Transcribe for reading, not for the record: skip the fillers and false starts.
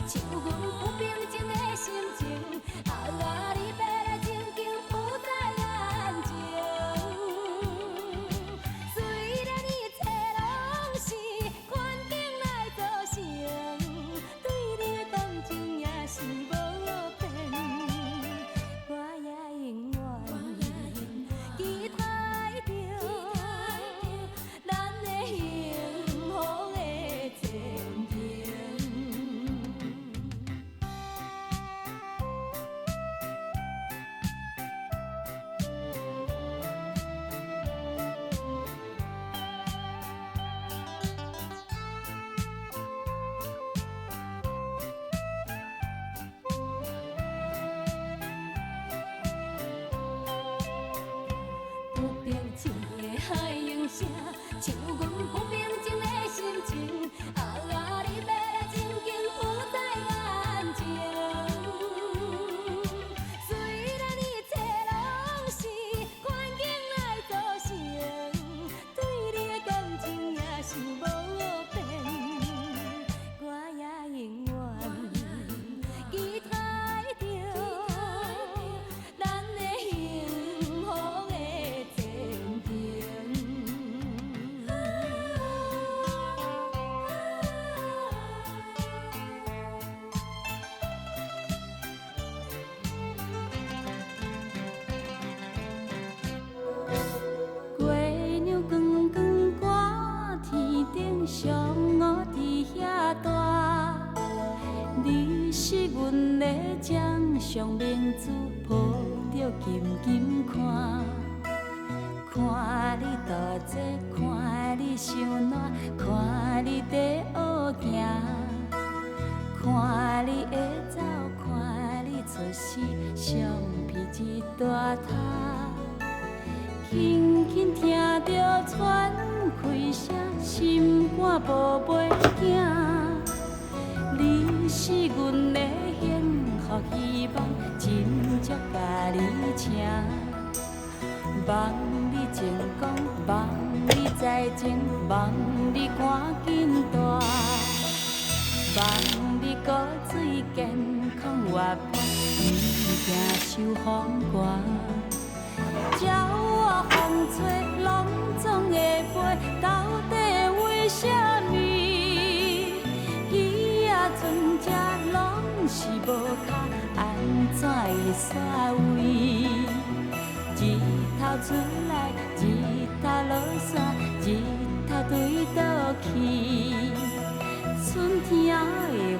像阮有平静的心情，你要来静静浮在眼前。虽然一切拢是环境来造成，对你的感情也是无变。我也永远期待着咱的幸福的前程。不平静的海涌声，像阮不平静的心情。你要来静静浮在眼前。虽然一切拢是环境来造成，对你的感情也是无变。我也永远期待着咱的幸福的前程。月亮光光挂天顶，上乌伫遐大。你是阮的掌上明珠，抱着紧紧看。看你大姐，看你伤烂，看你在学行，看你会走，看你出世，橡皮一大摊。轻轻听着喘气声，心肝无袂惊。你是阮的幸福希望，真足甲你请。望你成功，望你财情，望你赶紧大，望你骨髓健康活泼，毋惊受风寒。鸟我风吹，拢总会飞，到底为什么？鱼仔船只拢是无脚，安怎会煞位？日头出来，日头落山，日头对倒去，春天的